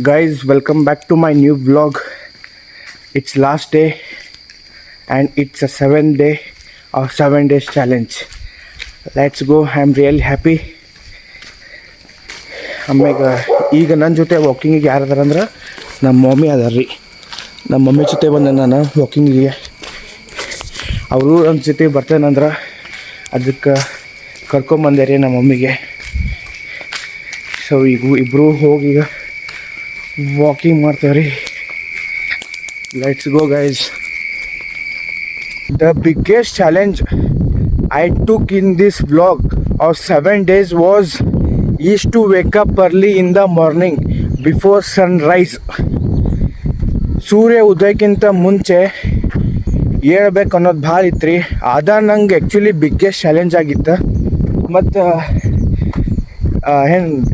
Guys, welcome back to my new vlog. It's last day and it's a 7 day or 7 days challenge. Let's go. I'm really happy. ಆಮ್ಯಾಗ ಈಗ ನನ್ನ ಜೊತೆ ವಾಕಿಂಗಿಗೆ ಯಾರು ಅದಾರಂದ್ರೆ ನಮ್ಮ mummy ಅದಾರ ರೀ. ನಮ್ಮ ಮಮ್ಮಿ ಜೊತೆ ಬಂದೆ ನಾನು ವಾಕಿಂಗಿಗೆ. ಅವರು ನನ್ನ ಜೊತೆ ಬರ್ತೇನಂದ್ರೆ ಅದಕ್ಕೆ ಕರ್ಕೊಂಬಂದೆ ರೀ ನಮ್ಮ ಮಮ್ಮಿಗೆ. ಸೊ ಈಗ ಇಬ್ಬರು ಹೋಗಿ ಈಗ ವಾಕಿಂಗ್ ಮಾಡ್ತೇವೆ ರೀ. Let's go guys. The biggest challenge I took in this vlog of 7 days is to wake up early in the morning before sunrise. ಸೂರ್ಯ ಉದಯಕ್ಕಿಂತ ಮುಂಚೆ ಹೇಳ್ಬೇಕು ಅನ್ನೋದು ಭಾಳ ಇತ್ತು ರೀ. ಅದ ನಂಗೆ ಆ್ಯಕ್ಚುಲಿ ಬಿಗ್ಗೆಸ್ಟ್ ಚಾಲೆಂಜ್ ಆಗಿತ್ತು. ಮತ್ತು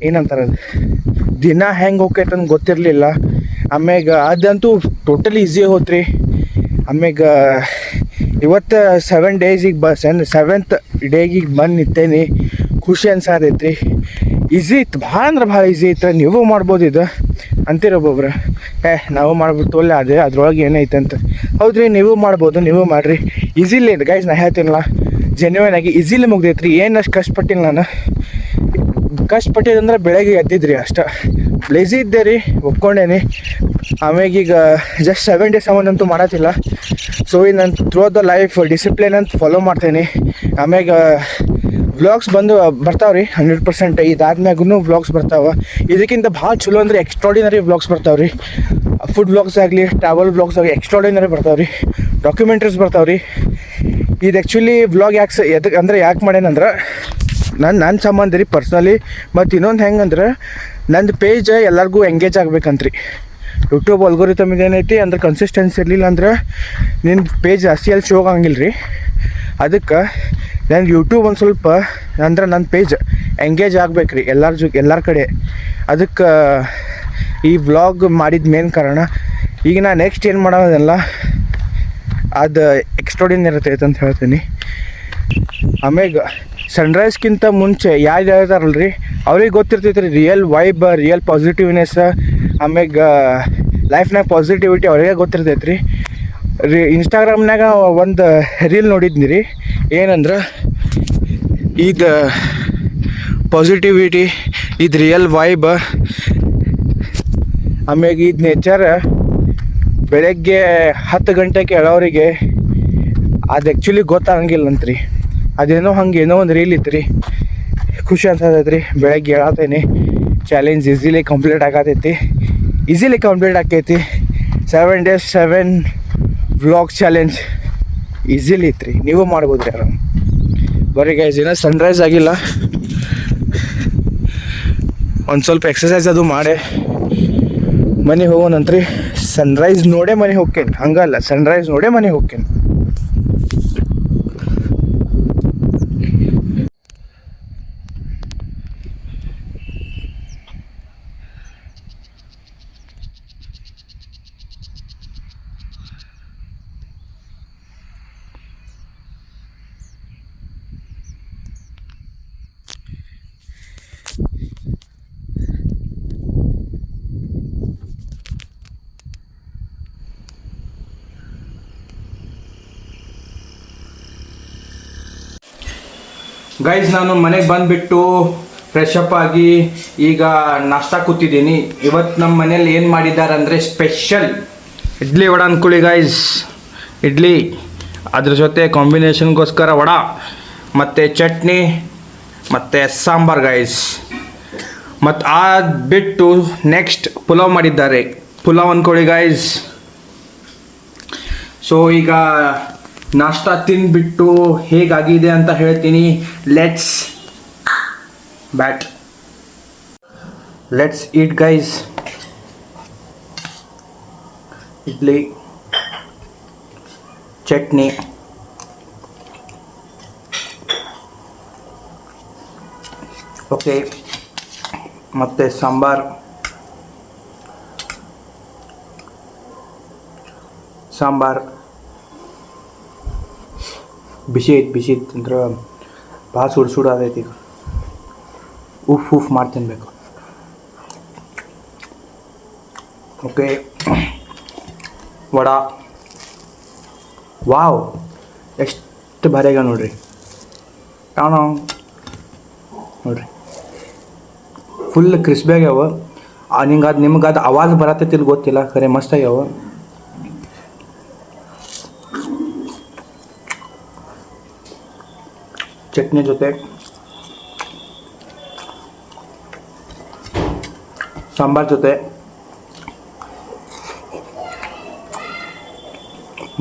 ಏನಂತಾರೆ ದಿನ ಹೆಂಗೆ ಹೋಗ್ತೈತೆ ಅಂತ ಗೊತ್ತಿರಲಿಲ್ಲ. ಆಮ್ಯಾಗ ಅದಂತೂ ಟೋಟಲಿ ಈಸಿ ಹೋತ್ರಿ. ಆಮ್ಯಾಗ ಇವತ್ತು 7 ಡೇಸಿಗೆ 7th ಡೇಗಿಗೆ ಬಂದು ನಿಂತೇನಿ. ಖುಷಿ ಅನ್ಸಾತೈತ್ರಿ. ಈಸಿ ಇತ್ತು, ಭಾಳ ಅಂದ್ರೆ ಭಾಳ ಈಸಿ ಇತ್ತು. ನೀವು ಮಾಡ್ಬೋದು ಇದು ಅಂತೀರ ಒಬ್ಬೊಬ್ರು. ನಾವು ಮಾಡ್ಬಿಟ್ಟು ಒಳ್ಳೆ ಅದ್ರೊಳಗೆ ಏನೈತೆ ಅಂತ. ಹೌದ್ರಿ, ನೀವು ಮಾಡ್ಬೋದು, ನೀವು ಮಾಡಿರಿ. ಈಸಿಲಿ ಇದು ಗೈಸ್, ನಾ ಹೇಳ್ತೀನಲ್ಲ ಜೆನ್ಯೂನ್ ಆಗಿ ಈಸಿಲಿ ಮುಗ್ದೈತ್ರಿ. ಏನು ಅಷ್ಟು ಕಷ್ಟಪಟ್ಟಿಲ್ಲ ನಾನು. ಕಷ್ಟಪಟ್ಟಿದಂದ್ರೆ ಬೆಳಗ್ಗೆ ಎದ್ದಿದ್ರಿ ಅಷ್ಟ. ಲೇಜಿ ಇದ್ದೆ ರೀ, ಒಪ್ಕೊಂಡೇನಿ. ಆಮ್ಯಾಗ ಈಗ ಜಸ್ಟ್ 7 ಡೇಸ್ ಅಂತೂ ಮಾಡತ್ತಿಲ್ಲ. ಸೊ ಈಗ ನಾನು ಥ್ರೂ ದ ಲೈಫ್ ಡಿಸಿಪ್ಲಿನ್ ಅಂತ ಫಾಲೋ ಮಾಡ್ತೇನೆ. ಆಮ್ಯಾಗ ವ್ಲಾಗ್ಸ್ ಬರ್ತಾವ್ರಿ 100%. ಇದಾದ್ಮ್ಯಾಗೂ ವ್ಲಾಗ್ಸ್ ಬರ್ತಾವೆ. ಇದಕ್ಕಿಂತ ಭಾಳ ಚಲೋ ಅಂದರೆ ಎಕ್ಸ್ಟ್ರಾಡಿನರಿ ವ್ಲಾಗ್ಸ್ ಬರ್ತಾವ್ರಿ. ಫುಡ್ ವ್ಲಾಗ್ಸ್ ಆಗಲಿ, ಟ್ರಾವೆಲ್ ವ್ಲಾಗ್ಸ್ ಆಗಲಿ ಎಕ್ಸ್ಟ್ರಾಡಿನರಿ ಬರ್ತಾವ್ರಿ. ಡಾಕ್ಯುಮೆಂಟ್ರೀಸ್ ಬರ್ತಾವ್ರಿ. ಇದು ಆ್ಯಕ್ಚುಲಿ ವ್ಲಾಗ್ ಯಾಕೆ ಮಾಡೇನಂದ್ರೆ ನನ್ನ ಸಂಬಂಧ ರೀ ಪರ್ಸ್ನಲಿ. ಮತ್ತು ಇನ್ನೊಂದು ಹೆಂಗಂದ್ರೆ ನಂದು ಪೇಜ್ ಎಲ್ಲರಿಗೂ ಎಂಗೇಜ್ ಆಗ್ಬೇಕಂತ್ರಿ. ಯೂಟ್ಯೂಬ್ ಅಲ್ಗೋರಿಥಮ್ ಇದೇನೈತಿ ಅಂದ್ರೆ ಕನ್ಸಿಸ್ಟೆನ್ಸಿ ಇರಲಿಲ್ಲ ಅಂದ್ರೆ ನಿನ್ನ ಪೇಜ್ ಜಾಸ್ತಿ ಅಲ್ಲಿ ಶೋ ಆಗಂಗಿಲ್ಲ ರೀ. ಅದಕ್ಕೆ ನಾನು ಯೂಟ್ಯೂಬ್ ಒಂದು ಸ್ವಲ್ಪ ಅಂದ್ರೆ ನನ್ನ ಪೇಜ್ ಎಂಗೇಜ್ ಆಗ್ಬೇಕು ರೀ ಎಲ್ಲರ ಕಡೆ. ಅದಕ್ಕೆ ಈ ವ್ಲಾಗ್ ಮಾಡಿದ ಮೇನ್ ಕಾರಣ. ಈಗ ನಾನು ನೆಕ್ಸ್ಟ್ ಏನು ಮಾಡೋದಲ್ಲ ಅದು ಎಕ್ಸ್ಟ್ರಾಡಿನರಿ ಇರ್ತೈತೆ ಅಂತ ಹೇಳ್ತೀನಿ. ಆಮ್ಯಾಗ ಸನ್ರೈಸ್ಗಿಂತ ಮುಂಚೆ ಯಾರು ಹೇಳ್ತಾರಲ್ಲ ರೀ ಅವ್ರಿಗೆ ಗೊತ್ತಿರ್ತೈತೆ ರೀ ರಿಯಲ್ ವೈಬ್, ರಿಯಲ್ ಪಾಸಿಟಿವ್ನೆಸ್, ಆಮ್ಯಾಗ ಲೈಫ್ನಾಗ ಪಾಸಿಟಿವಿಟಿ ಅವ್ರಿಗೆ ಗೊತ್ತಿರ್ತೈತೆ ರೀ. ಇನ್ಸ್ಟಾಗ್ರಾಮ್ನಾಗ ಒಂದು ರೀಲ್ ನೋಡಿದ್ನಿ ರೀ. ಏನಂದ್ರೆ ಇದು ಪಾಸಿಟಿವಿಟಿ, ಇದು ರಿಯಲ್ ವೈಬ್, ಆಮ್ಯಾಗ ಇದು ನೇಚರ್ ಬೆಳಗ್ಗೆ 10 ಗಂಟೆಗೆ ಹೇಳೋರಿಗೆ ಅದು ಆ್ಯಕ್ಚುಲಿ ಗೊತ್ತಾಗಂಗಿಲ್ಲಂತ್ರಿ. ಅದೇನೋ ಏನೋ ಒಂದು ರೀಲ್ ಇತ್ತು ರೀ. ಖುಷಿ ಅನ್ಸತೈತೆ ರೀ. ಬೆಳಗ್ಗೆ ಹೇಳತ್ತೇನೆ ಚಾಲೆಂಜ್ ಈಸಿಲಿ ಕಂಪ್ಲೀಟ್ ಆಗತೈತಿ. 7 days 7 ವ್ಲಾಗ್ ಚಾಲೆಂಜ್ ಈಸಿಲಿ ಇತ್ತು ರೀ. ನೀವು ಮಾಡ್ಬೋದು ರೀ ಆರಾಮ್. ಬರೀ ಗೈಸ್ ಏನೋ ಸನ್ರೈಸ್ ಆಗಿಲ್ಲ, ಒಂದು ಸ್ವಲ್ಪ ಎಕ್ಸಸೈಸ್ ಅದು ಮಾಡೇ ಮನೆಗೆ ಹೋಗೋಣಂತ್ರಿ. ಸನ್ರೈಸ್ ನೋಡೇ ಮನೆಗೆ ಹೋಗ್ತೇನೆ, ಹಂಗಲ್ಲ ಸನ್ರೈಸ್ ನೋಡೇ ಮನೆಗೆ ಹೋಗ್ತೇನೆ. ಗೈಸ್, ನಾನು ಮನೆಗೆ ಬಂದುಬಿಟ್ಟು ಫ್ರೆಶ್ ಅಪ್ ಆಗಿ ಈಗ ನಾಷ್ಟಾ ಕೂತಿದ್ದೀನಿ. ಇವತ್ತು ನಮ್ಮ ಮನೇಲಿ ಏನು ಮಾಡಿದ್ದಾರೆ ಅಂದರೆ ಸ್ಪೆಷಲ್ ಇಡ್ಲಿ ವಡ ಅಂದ್ಕೊಳ್ಳಿ ಗೈಸ್. ಇಡ್ಲಿ, ಅದ್ರ ಜೊತೆ ಕಾಂಬಿನೇಷನ್ಗೋಸ್ಕರ ವಡ ಮತ್ತು ಚಟ್ನಿ ಮತ್ತು ಸಾಂಬಾರ್ ಗೈಸ್. ಮತ್ತು ಅದು ಬಿಟ್ಟು ನೆಕ್ಸ್ಟ್ ಪುಲಾವ್ ಮಾಡಿದ್ದಾರೆ. ಪುಲಾವ್ ಅಂದ್ಕೊಳ್ಳಿ ಗೈಸ್. ಸೊ ಈಗ ನಾಷ್ಟಾ ತಿಂದ್ಬಿಟ್ಟು ಹೇಗಾಗಿದೆ ಅಂತ ಹೇಳ್ತೀನಿ. Let's eat guys. Idli, chutney, okay, ಮತ್ತು ಸಾಂಬಾರ್ ಬಿಸಿ ಐತೆ ಅಂದ್ರೆ ಭಾಳ ಸುಡು ಆಗೈತಿ. ಈಗ ಉಫ್ ಮಾಡಿ ತಿನ್ನಬೇಕು. ಓಕೆ ವಡಾ ವಾವ್ ಎಷ್ಟು ಭಾರಿ ಆಗ್ಯಾವ ನೋಡ್ರಿ ನೋಡ್ರಿ ಫುಲ್ ಕ್ರಿಸ್ಪಿ ಆಗ್ಯಾವ ನಿಮ್ಗೆ ಅದು ಆವಾಜ್ ಬರತ್ತೈತಿ ಗೊತ್ತಿಲ್ಲ ಖರೆ ಮಸ್ತ್ ಆಗ್ಯಾವ ಚಟ್ನಿ ಜೊತೆ ಸಾಂಬಾರ್ ಜೊತೆ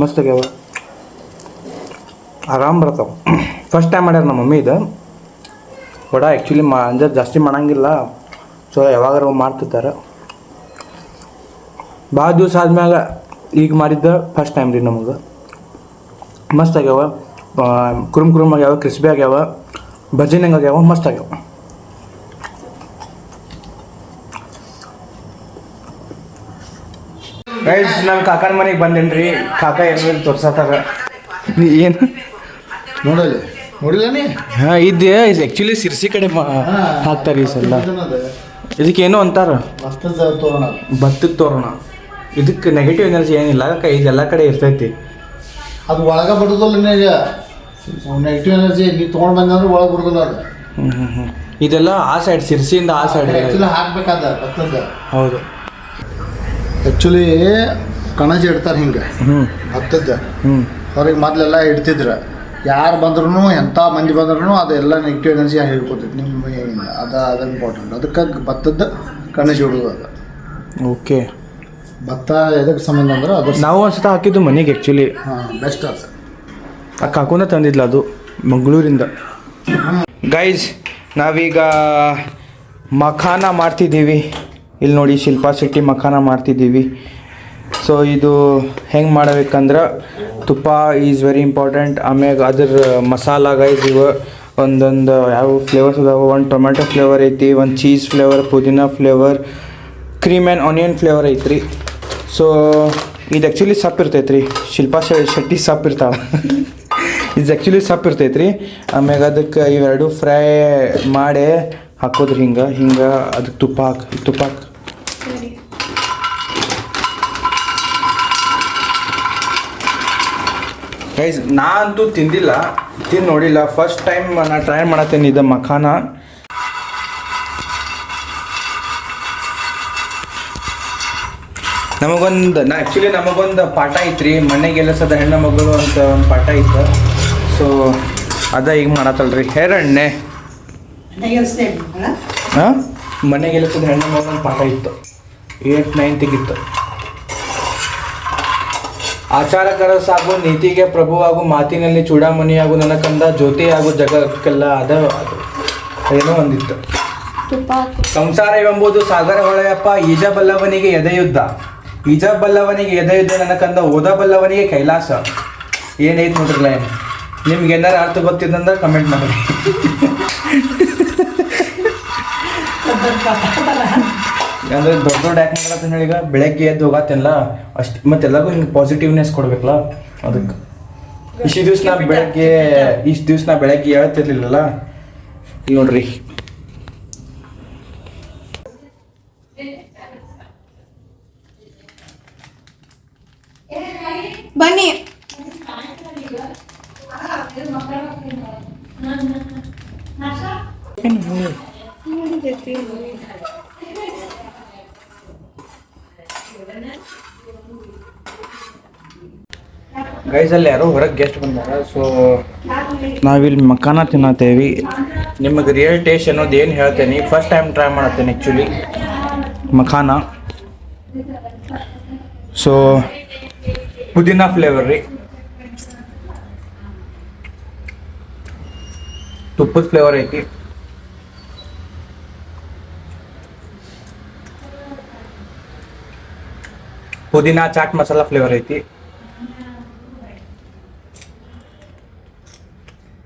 ಮಸ್ತ್ ಆಗ್ಯಾವ ಆರಾಮ್ ಬರ್ತಾವ ಫಸ್ಟ್ ಟೈಮ್ ಮಾಡ್ಯಾರ ನಮ್ಮ ಮಮ್ಮಿ ಇದು ವಡ ಆ್ಯಕ್ಚುಲಿ ಅಂದ್ರೆ ಜಾಸ್ತಿ ಮಾಡಂಗಿಲ್ಲ ಸೊ ಯಾವಾಗಾರ ಮಾಡ್ತಿರ್ತಾರೆ ಭಾಳ ದಿವಸ ಆದ್ಮ್ಯಾಗ ಈಗ ಮಾಡಿದ್ದ ಫಸ್ಟ್ ಟೈಮ್ ರೀ ನಮಗೆ ಮಸ್ತ್ ಆಗ್ಯಾವ ಕುರುಮ್ ಆಗ್ಯಾವ ಕ್ರಿಸ್ಪಿ ಆಗ್ಯಾವ ಭಜಿನಂಗೆ ಆಗ್ಯಾವ ಮಸ್ತ್ ಆಗ್ಯಾವ ಗೈಸ್ ನಮ್ಮ ಕಾಕನ ಮನೆಗೆ ಬಂದೇನಿ ರೀ ಕಾಕ ಏನು ತೋರ್ಸತ್ತಾರ ಏನು ನೋಡಿಲ್ಲ ನೀ ಹಾಂ ಇದು ಆ್ಯಕ್ಚುಲಿ ಸಿರ್ಸಿ ಕಡೆ ಹಾಕ್ತಾರೆ ಈ ಸಲ ಇದಕ್ಕೇನು ಅಂತಾರ ಭತ್ತದ ತೋರಣ ಇದಕ್ಕೆ ನೆಗೆಟಿವ್ ಎನರ್ಜಿ ಏನಿಲ್ಲ ಇದೆಲ್ಲ ಕಡೆ ಇರ್ತೈತಿ ಅದು ಒಳಗೆ ಬರೋದಿಲ್ಲ ನಿನಗೆ ನೆಗೆಟಿವ್ ಎನರ್ಜಿ ನೀ ತೊಗೊಂಡು ಬಂದ್ರೆ ಒಳಗೆ ಬರೋದಿಲ್ಲ ಅದು ಇದೆಲ್ಲ ಆ ಸೈಡ್ ಸಿರ್ಸಿಯಿಂದ ಆ ಸೈಡ್ ಆ್ಯಕ್ಚುಲಿ ಹಾಕ್ಬೇಕಾದ ಭತ್ತದ ಹೌದು ಆ್ಯಕ್ಚುಲಿ ಕಣಜಿ ಇಡ್ತಾರೆ ಹಿಂಗೆ ಭತ್ತದ ಅವ್ರಿಗೆ ಮೊದಲೆಲ್ಲ ಇಡ್ತಿದ್ರು ಯಾರು ಬಂದ್ರೂ ಎಂಥ ಮಂದಿ ಬಂದ್ರೂ ಅದೆಲ್ಲ ನೆಗೆಟಿವ್ ಎನರ್ಜಿ ಹೇಳ್ಕೊತೈತಿ ನಿಮ್ಮ ಏನಿಲ್ಲ ಅದು ಇಂಪಾರ್ಟೆಂಟ್ ಅದಕ್ಕೆ ಭತ್ತದ ಕಣಜಿ ಇಡೋದು ಅದು ಓಕೆ ಭತ್ತ ಎದಕ್ಕೆ ಸಂಬಂಧ ಅಂದ್ರೆ ಅದು ನಾವು ಒಂದ್ಸತ ಹಾಕಿದ್ದು ಮನೆಗೆ ಆ್ಯಕ್ಚುಲಿ ಹಾಂ ಬೆಸ್ಟ್ ಅದು ಆ ಕಾಕುನ ತಂದಿದ್ಲ ಅದು ಮಂಗಳೂರಿಂದ ಗೈಸ್ ನಾವೀಗ ಮಖಾನ ಮಾಡ್ತಿದ್ದೀವಿ ಇಲ್ಲಿ ನೋಡಿ ಶಿಲ್ಪಾ ಶೆಟ್ಟಿ ಮಖಾನ ಮಾಡ್ತಿದ್ದೀವಿ ಸೊ ಇದು ಹೆಂಗೆ ಮಾಡಬೇಕಂದ್ರೆ ತುಪ್ಪ ಈಸ್ ವೆರಿ ಇಂಪಾರ್ಟೆಂಟ್ ಆಮ್ಯಾಗ ಅದ್ರ ಮಸಾಲ ಗೈಸ್ ಇವ ಒಂದೊಂದು ಯಾವ ಫ್ಲೇವರ್ಸ್ ಅದಾವೆ ಒಂದು ಟೊಮೆಟೊ ಫ್ಲೇವರ್ ಐತಿ ಒಂದು cheese flavour pudina flavour cream and onion flavour ಐತ್ರಿ ಸೊ ಇದು ಆ್ಯಕ್ಚುಲಿ ಸಪ್ ಇರ್ತೈತೆ ರೀ ಶಿಲ್ಪಾ ಶೆಟ್ಟಿ ಸಪ್ ಇರ್ತಾಳೆ ಇದು ಆ್ಯಕ್ಚುಲಿ ಸಪ್ ಇರ್ತೈತೆ ರೀ ಆಮ್ಯಾಗ ಅದಕ್ಕೆ ಇವೆರಡು ಫ್ರೈ ಮಾಡಿ ಹಾಕೋದ್ರಿ ಹಿಂಗೆ ಅದಕ್ಕೆ ತುಪ್ಪ ಹಾಕಿ ಗೈಸ್ ನಾ ಅಂತೂ ತಿಂದಿಲ್ಲ ನೋಡಿಲ್ಲ ಫಸ್ಟ್ ಟೈಮ್ ನಾ ಟ್ರೈ ಮಾಡತ್ತೇನೆ ಇದು ಮಖಾನ ನಮಗೊಂದು ಪಾಠ ಐತ್ರಿ ಮನೆಗೆಲಸದ ಹೆಣ್ಣು ಮಗಳು ಅಂತ ಒಂದು ಪಾಠ ಐತೆ ಸೊ ಅದ ಈಗ ಮಾಡತ್ತಲ್ರಿ ಹೇರಣ್ಣೆ ಹಾಂ ಮನೆಗೆಲಸದ ಹೆಣ್ಣು ಮಗಳು ಒಂದು ಪಾಠ ಇತ್ತು 8th 9th ಇತ್ತು ಆಚಾರಕರ ಸಾಗು ನೀತಿಗೆ ಪ್ರಭುವಾಗು ಮಾತಿನಲ್ಲಿ ಚೂಡಾಮಣಿಯಾಗು ನನ್ನ ಕಂದ ಜ್ಯೋತಿಯಾಗು ಜಗಕ್ಕೆಲ್ಲ ಏನೋ ಒಂದಿತ್ತು ಸಂಸಾರವೆಂಬುದು ಸಾಗರ ಹೊಳೆಯಪ್ಪ ಈಜಬಲ್ಲವನಿಗೆ ಎದೆಯುದ್ಧ ನನ್ನ ಕಂದ ಓದಬಲ್ಲವನಿಗೆ ಕೈಲಾಸ ಏನೈತೆ ನೋಡ್ರಲ್ಲ ಏನು ನಿಮ್ಗೆ ಏನಾರು ಅರ್ಥ ಗೊತ್ತಿದ್ದಂದ್ರೆ ಕಮೆಂಟ್ ಮಾಡಿ ಅಂದರೆ ದೊಡ್ಡ ಯಾಕೆ ಮಾಡತ್ತೆ ಈಗ ಬೆಳಗ್ಗೆ ಎದ್ದು ಹೋಗತ್ತೇನಲ್ಲ ಅಷ್ಟು ಮತ್ತೆಲ್ಲರಿಗೂ ಹಿಂಗೆ ಪಾಸಿಟಿವ್ನೆಸ್ ಕೊಡ್ಬೇಕಲ್ಲ ಅದಕ್ಕೆ ಇಷ್ಟು ದಿವ್ಸ ನಾ ಬೆಳಗ್ಗೆ ಹೇಳ್ತಿರ್ಲಿಲ್ಲಲ್ಲ ನೋಡ್ರಿ ಬನ್ನಿ ಗೈಸ್ ಅಲ್ಲಿ ಯಾರೋ ಹೊರಗೆ ಗೆಸ್ಟ್ ಬಂದಾರ ಸೊ ನಾವಿಲ್ಲಿ ಮಖಾನ ತಿನ್ನತ್ತೇವಿ ನಿಮಗೆ ರಿಯಲ್ ಟೇಸ್ಟ್ ಅನ್ನೋದು ಏನು ಹೇಳ್ತೇನೆ ಫಸ್ಟ್ ಟೈಮ್ ಟ್ರೈ ಮಾಡತ್ತೇನೆ ಆ್ಯಕ್ಚುಲಿ ಮಖಾನ ಸೊ ಪುದೀನಾ ಫ್ಲೇವರ್ ರೀ ತುಪ್ಪದ ಫ್ಲೇವರ್ ಐತಿ ಪುದೀನಾ ಚಾಟ್ ಮಸಾಲ ಫ್ಲೇವರ್ ಐತಿ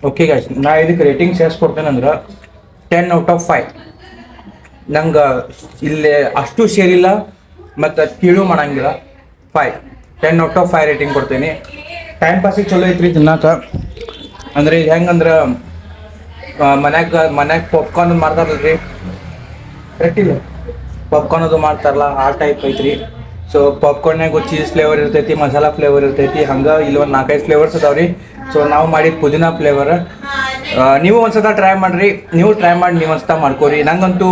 ಓಕೆ ಗೈಸ್ ನಾ ಇದಕ್ಕೆ ರೇಟಿಂಗ್ಸ್ ಎಷ್ಟು ಕೊಡ್ತೇನೆ ಅಂದ್ರೆ 10/5 ನಂಗೆ ಇಲ್ಲಿ ಅಷ್ಟು ಸೇರಿಲ್ಲ ಮತ್ತು ಕೀಳು ಮಾಡಂಗಿಲ್ಲ 10/5 ರೇಟಿಂಗ್ ಕೊಡ್ತೇನೆ ಟೈಮ್ ಪಾಸಿಗೆ ಚಲೋ ಐತ್ರಿ ತಿನ್ನಾಕ ಅಂದರೆ ಇದು ಹೆಂಗಂದ್ರೆ ಮನ್ಯಾಗ ಪಾಪ್ಕಾರ್ನ್ ಮಾಡ್ತಾರಲ್ರಿ ಕರೆಕ್ಟಿಲ್ಲ ಪಾಪ್ಕಾರ್ನ್ ಅದು ಮಾಡ್ತಾರಲ್ಲ ಆ ಟೈಪ್ ಐತ್ರಿ ಸೊ ಪಾಪ್ಕಾರ್ನ್ಯಾಗ ಚೀಸ್ ಫ್ಲೇವರ್ ಇರ್ತೈತಿ, ಮಸಾಲ ಫ್ಲೇವರ್ ಇರ್ತೈತಿ, ಹಂಗೆ ಇಲ್ಲಿ ಒಂದು 4-5 ಫ್ಲೇವರ್ಸ್ ಅದಾವ್ರಿ. ಸೊ ನಾವು ಮಾಡಿದ ಪುದೀನಾ ಫ್ಲೇವರ್. ನೀವು ಒಂದ್ಸತ ಟ್ರೈ ಮಾಡಿರಿ, ನೀವು ಟ್ರೈ ಮಾಡಿ ನೀವು ಒಂದ್ಸತ ಮಾಡ್ಕೋರಿ. ನಂಗಂತೂ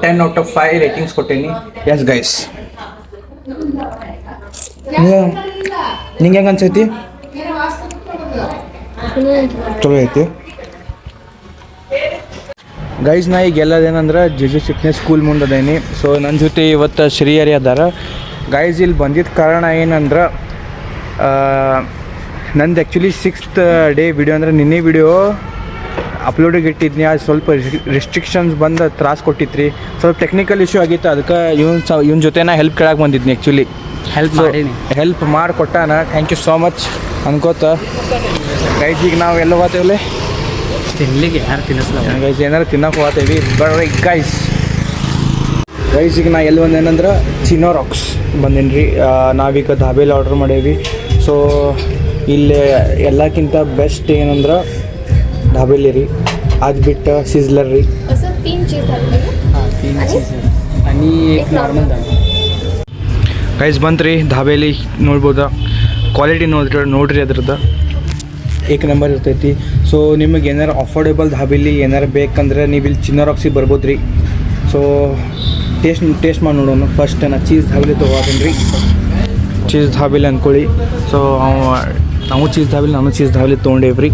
10/5 ರೇಟಿಂಗ್ಸ್ ಕೊಟ್ಟೇನಿ. ಎಸ್ ಗೈಸ್, ನಿಂಗೆ ಹೆಂಗೆ ಅನ್ಸೈತಿ? ಚಲೋ ಐತಿ ಗೈಸ್. ನಾ ಈಗ ಎಲ್ಲದೇನಂದ್ರೆ ಜೆ ಫಿಟ್ನೆಸ್ ಸ್ಕೂಲ್ ಮುಂದೆ ಅದೇನಿ. ಸೊ ನನ್ನ ಜೊತೆ ಇವತ್ತು ಶ್ರೀಹರಿ ಅದಾರ ಗೈಸ್. ಇಲ್ಲಿ ಬಂದಿದ್ದ ಕಾರಣ ಏನಂದ್ರೆ ನಂದು ಆ್ಯಕ್ಚುಲಿ 6th ಡೇ ವಿಡಿಯೋ ಅಂದ್ರೆ ನಿನ್ನೆ ವಿಡಿಯೋ ಅಪ್ಲೋಡಿಗೆ ಇಟ್ಟಿದ್ನಿ. ಅದು ಸ್ವಲ್ಪ ರೆಸ್ಟ್ರಿಕ್ಷನ್ಸ್ ಬಂದು ತ್ರಾಸು ಕೊಟ್ಟಿತ್ತು ರೀ. ಸ್ವಲ್ಪ ಟೆಕ್ನಿಕಲ್ ಇಶ್ಯೂ ಆಗಿತ್ತು, ಅದಕ್ಕೆ ಇವನ ಜೊತೆ ನಾ ಹೆಲ್ಪ್ ಕೇಳಕ್ಕೆ ಬಂದಿದ್ನಿ. ಆ್ಯಕ್ಚುಲಿ ಹೆಲ್ಪ್ ಮಾಡಿಕೊಟ್ಟಾನ. ಥ್ಯಾಂಕ್ ಯು ಸೋ ಮಚ್ ಅನ್ಕೋತ ಗೈಸ್. ಈಗ ನಾವು ಎಲ್ಲ ಹೋಗ್ತೇವಲ್ಲ ತಿನ್ಲಿಕ್ಕೆ ಯಾರು ತಿನ್ನಿಸ್ಲ ಗೈಸ್, ಏನಾರು ತಿನ್ನಕ್ಕೆ ಹೋಗ್ತೇವಿ ಬರ್ರಿ ಗೈಸ್. ಈಗ ನಾ ಎಲ್ಲಿ ಬಂದೇನಂದ್ರೆ ಚಿನೋ ರಾಕ್ಸ್ ಬಂದೇನಿ ರೀ. ನಾವೀಗ ಧಾಬೇಲಿ ಆರ್ಡ್ರ್ ಮಾಡೇವಿ. ಸೊ ಇಲ್ಲಿ ಎಲ್ಲಕ್ಕಿಂತ ಬೆಸ್ಟ್ ಏನಂದ್ರೆ ಧಾಬೇಲಿ ರೀ. ಅದು ಬಿಟ್ಟು ಸಿಜ್ಲರ್ ರೀ. असं 3 चीज टाकले हां 3 चीज आणि एक नॉर्मल दाल. ಗೈಸ್ ಬಂತ್ರಿ ಧಾಬೇಲಿ ನೋಡ್ಬೋದಾ, ಕ್ವಾಲಿಟಿ ನೋಡ್ರಿ ಅದ್ರದ್ದು ಏಕ್ ನಂಬರ್ ಇರ್ತೈತಿ. ಸೊ ನಿಮಗೆ ಏನಾರು ಅಫೋರ್ಡೆಬಲ್ ಧಾಬೇಲಿ ಏನಾರು ಬೇಕಂದ್ರೆ ನೀವು ಇಲ್ಲಿ ಚಿನ್ನೋ ರಾಕ್ಸಿಗೆ ಬರ್ಬೋದು ರೀ. ಸೊ ಟೇಸ್ಟ್ ಮಾಡಿ ನೋಡೋಣ. ಫಸ್ಟ್ ನಾ ಚೀಸ್ ಧಾಬೇಲಿ ತೊಗೋತೀನಿ ರೀ. ಚೀಸ್ ಧಾಬೇಲಿ ಅಂದ್ಕೊಳ್ಳಿ. ಸೊ ನಾವು ಚೀಸ್ ಧಾಬೇಲಿ, ನಾನು ಚೀಸ್ ಧಾಬೇಲಿ ತೊಗೊಂಡೇವ್ರಿ.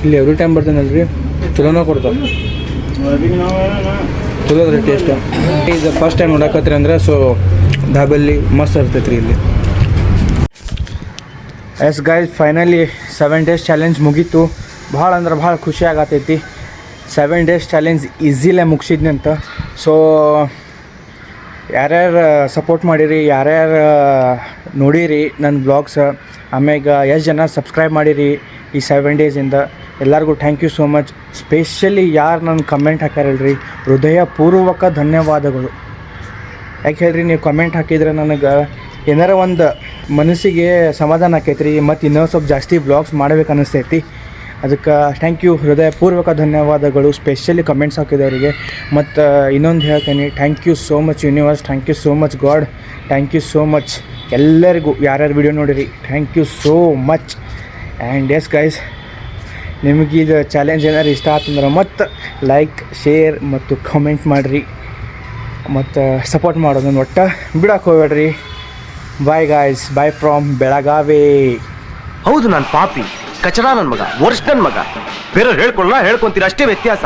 ಇಲ್ಲಿ ಎವ್ರಿ ಟೈಮ್ ಬರ್ತೇನಲ್ರಿ, ಚಲೋನ ಕೊಡ್ತಾರೆ, ಚಲೋ ಅದ್ರಿ ಟೇಸ್ಟ್. ಇದು ಫಸ್ಟ್ ಟೈಮ್ ನೋಡಕತ್ರಿ ಅಂದ್ರೆ ಸೊ ಧಾಬೆಲ್ಲಿ ಮಸ್ತ್ ಇರ್ತೈತೆ ರೀ ಇಲ್ಲಿ. Yes guys, finally 7 days challenge ಮುಗೀತು. ಭಾಳ ಅಂದ್ರೆ ಭಾಳ ಖುಷಿ ಆಗತೈತಿ. 7 days ಚಾಲೆಂಜ್ ಈಸಿಲೇ ಮುಗಿಸಿದ್ನಿ ಅಂತ. ಸೊ ಯಾರ್ಯಾರು ಸಪೋರ್ಟ್ ಮಾಡಿರಿ, ಯಾರ್ಯಾರು ನೋಡಿರಿ ನನ್ನ ಬ್ಲಾಗ್ಸ್, ಆಮ್ಯಾಗ ಎಷ್ಟು ಜನ ಸಬ್ಸ್ಕ್ರೈಬ್ ಮಾಡಿರಿ ಈ 7 daysಯಿಂದ ಎಲ್ಲರಿಗೂ thank you so much. Specially ಯಾರು ನನ್ನ ಕಮೆಂಟ್ ಹಾಕ್ಯಾರಲ್ರಿ, ಹೃದಯಪೂರ್ವಕ ಧನ್ಯವಾದಗಳು. ಯಾಕೆ ಹೇಳ್ರಿ, ನೀವು ಕಮೆಂಟ್ ಹಾಕಿದ್ರೆ ನನಗೆ ಏನಾರ ಒಂದು ಮನಸ್ಸಿಗೆ ಸಮಾಧಾನ ಆಕೈತ್ರಿ, ಮತ್ತು ಇನ್ನೊಂದು ಸ್ವಲ್ಪ ಜಾಸ್ತಿ ಬ್ಲಾಗ್ಸ್ ಮಾಡ್ಬೇಕು ಅನ್ನಿಸ್ತೈತಿ. ಅದಕ್ಕೆ ಥ್ಯಾಂಕ್ ಯು, ಹೃದಯಪೂರ್ವಕ ಧನ್ಯವಾದಗಳು ಸ್ಪೆಷಲಿ ಕಮೆಂಟ್ಸ್ ಹಾಕಿದವರಿಗೆ. ಮತ್ತು ಇನ್ನೊಂದು ಹೇಳ್ತೀನಿ, thank you so much universe, thank you so much God, thank you so much ಎಲ್ಲರಿಗೂ ಯಾರ್ಯಾರು ವಿಡಿಯೋ ನೋಡಿರಿ, thank you so much. And yes guys, ನಿಮಗೆ ಇದು ಚಾಲೆಂಜ್ ಏನಾರು ಇಷ್ಟ ಆತಂದ್ರೆ ಮತ್ತು ಲೈಕ್, ಶೇರ್ ಮತ್ತು ಕಮೆಂಟ್ ಮಾಡಿರಿ, ಮತ್ತು ಸಪೋರ್ಟ್ ಮಾಡೋದನ್ನು ಒಟ್ಟು ಬಿಡಕ್ಕೆ ಹೋಗ್ಬೇಡ್ರಿ. Bye guys, bye from Belagavi. ಹೌದು, ನಾನು ಪಾಪಿ, ಕಚಡ ನನ್ನ ಮಗ, ವರ್ಷ ನನ್ನ ಮಗ. ಬೇರೆಯವ್ರು ಹೇಳ್ಕೊಳ್ಳ ಹೇಳ್ಕೊಂತೀರ, ಅಷ್ಟೇ ವ್ಯತ್ಯಾಸ.